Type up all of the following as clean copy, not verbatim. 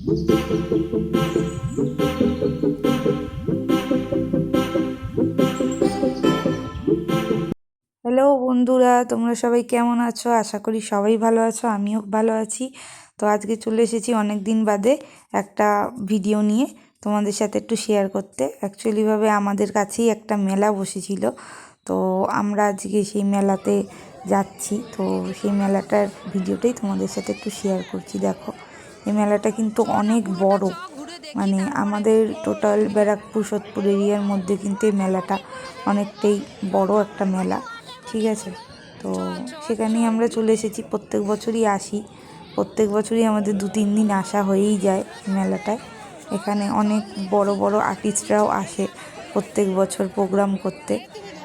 Hello বন্ধুরা, তোমরা সবাই কেমন আছো? আশা করি সবাই ভালো আছো, আমিও ভালো আছি। তো আজকে চলে এসেছি অনেক দিন বাদে একটা ভিডিও নিয়ে তোমাদের সাথে একটু শেয়ার করতে। অ্যাকচুয়ালিভাবে আমাদের কাছেই একটা মেলা বসেছিল, তো আমরা আজকে সেই মেলাতে যাচ্ছি। তো সেই মেলাটার ভিডিওটাই তোমাদের সাথে একটু শেয়ার করছি। দেখো, এই মেলাটা কিন্তু অনেক বড়, মানে আমাদের টোটাল ব্যারাকপুর সোদপুর এরিয়ার মধ্যে কিন্তু এই মেলাটা অনেকটাই বড় একটা মেলা, ঠিক আছে। তো সেখানেই আমরা চলে এসেছি, প্রত্যেক বছরই আসি, প্রত্যেক বছরই আমাদের 2-3 দিন আসা হয়েই যায় মেলাটায়। এখানে অনেক বড় বড় আর্টিস্টরাও আসে প্রত্যেক বছর প্রোগ্রাম করতে।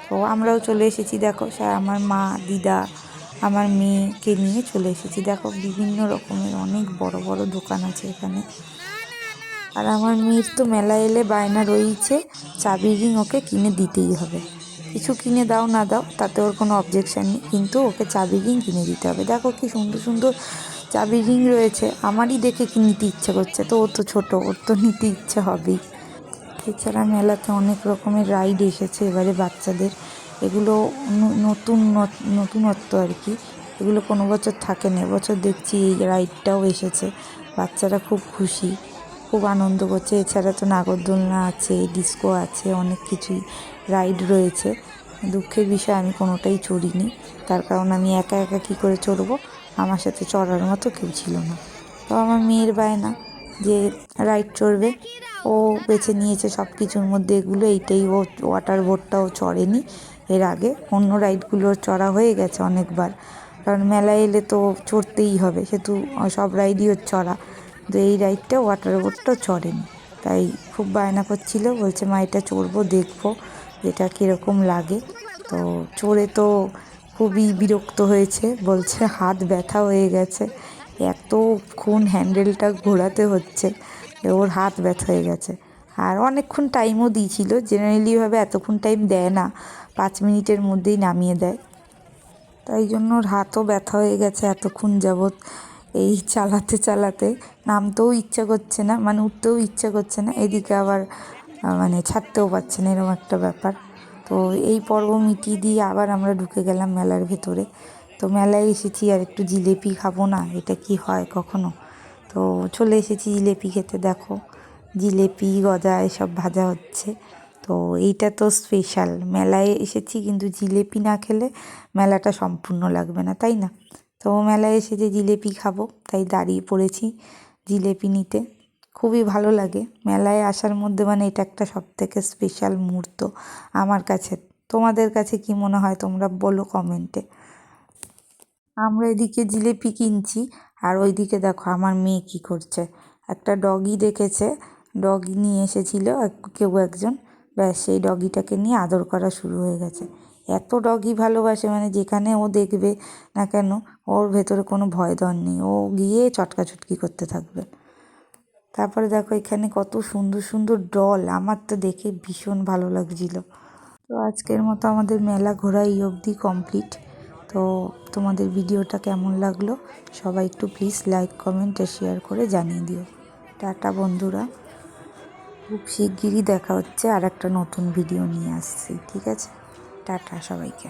তো আমরাও চলে এসেছি, দেখো আমার মা, দিদা, আমার মেয়েকে নিয়ে চলে এসেছি। দেখো, বিভিন্ন রকমের অনেক বড় বড় দোকান আছে এখানে। আর আমার মেয়ের তো মেলা এলে বায়না রয়েছে, চাবির রিং ওকে কিনে দিতেই হবে। কিছু কিনে দাও না দাও তাতে ওর কোনো অবজেকশান নেই, কিন্তু ওকে চাবির রিং কিনে দিতে হবে। দেখো কি সুন্দর সুন্দর চাবির রিং রয়েছে, আমারই দেখে কি নিতে ইচ্ছে করছে। তো ও তো ছোটো, ওর তো নিতে ইচ্ছে হবেই। এছাড়া মেলাতে অনেক রকমের রাইড এসেছে এবারে বাচ্চাদের। এগুলো নতুনত্ব আর কি, এগুলো কোনো বছর থাকে না। এবছর দেখছি এই রাইডটাও এসেছে, বাচ্চারা খুব খুশি, খুব আনন্দ করছে। এছাড়া তো নাগরদোলনা আছে, ডিস্কো আছে, অনেক কিছুই রাইড রয়েছে। দুঃখের বিষয় আমি কোনোটাই চড়িনি, তার কারণ আমি একা একা কী করে চড়বো, আমার সাথে চড়ার মতো কেউ ছিল না। তো আমার মেয়ের বায়না যে রাইড চড়বে, ও বেছে নিয়েছে সব কিছুর মধ্যে এগুলো। এইটাই, ও ওয়াটার বোর্ডটাও চড়েনি এর আগে, অন্য রাইডগুলোর চড়া হয়ে গেছে অনেকবার, কারণ মেলায় এলে তো চড়তেই হবে, সেহেতু সব রাইডই ওর চড়া। তো এই রাইডটা, ওয়াটার বোর্ডটাও চড়েনি, তাই খুব বায়না করছিল, বলছে মা এটা চড়বো, দেখবো এটা কীরকম লাগে। তো চড়ে তো খুবই বিরক্ত হয়েছে, বলছে হাত ব্যথা হয়ে গেছে, এতক্ষণ হ্যান্ডেলটা ঘোরাতে হচ্ছে, ওর হাত ব্যথা হয়ে গেছে। আর অনেকক্ষণ টাইমও দিয়েছিল, জেনারেলিভাবে এতক্ষণ টাইম দেয় না, 5 মিনিটের মধ্যেই নামিয়ে দেয়। তাই জন্য ওর হাতও ব্যথা হয়ে গেছে এতক্ষণ যাবৎ এই চালাতে চালাতে। নামতেও ইচ্ছা করছে না, মানে উঠতেও ইচ্ছা করছে না, এদিকে আবার মানে ছাড়তেও পারছে না, এরকম একটা ব্যাপার। তো এই পর্ব মিটিয়ে দিয়ে আবার আমরা ঢুকে গেলাম মেলার ভেতরে। তো মেলায় এসেছি, আর একটু জিলেপি খাবো না, এটা কি হয় কখনো? তো চলে এসেছি জিলেপি খেতে। দেখো, জিলেপি গজা এসব ভাজা হচ্ছে। তো এইটা তো স্পেশাল, মেলায় এসেছি কিন্তু জিলেপি না খেলে মেলাটা সম্পূর্ণ লাগবে না, তাই না? তো মেলায় এসে যে জিলেপি খাবো, তাই দাঁড়িয়ে পড়েছি জিলেপি নিতে। খুবই ভালো লাগে মেলায় আসার মধ্যে, মানে এটা একটা সবথেকে স্পেশাল মুহূর্ত আমার কাছে। তোমাদের কাছে কি মনে হয় তোমরা বলো কমেন্টে। আমরা এদিকে জিলেপি কিনছি, আর ওইদিকে দেখো আমার মেয়ে কী করছে। একটা ডগি দেখেছে, ডগি নিয়ে এসেছিল কেউ একজন, ব্যাস সেই ডগিটাকে নিয়ে আদর করা শুরু হয়ে গেছে। এত ডগি ভালোবাসে, মানে যেখানে ও দেখবে না কেন ওর ভেতরে কোনো ভয় ডর নেই, ও গিয়ে চটকাচটকি করতে থাকবে। তারপরে দেখো এখানে কত সুন্দর সুন্দর ডল, আমার তো দেখে ভীষণ ভালো লাগছিল। তো আজকের মতো আমাদের মেলা ঘোরা এই অবধি কমপ্লিট। তো তোমাদের ভিডিওটা কেমন লাগলো সবাই একটু প্লিজ লাইক, কমেন্ট আর শেয়ার করে জানিয়ে দিও। টাটা বন্ধুরা, খুব শিগগিরই দেখা হচ্ছে, আর একটা নতুন ভিডিও নিয়ে আসছি, ঠিক আছে? টাটা সবাইকে।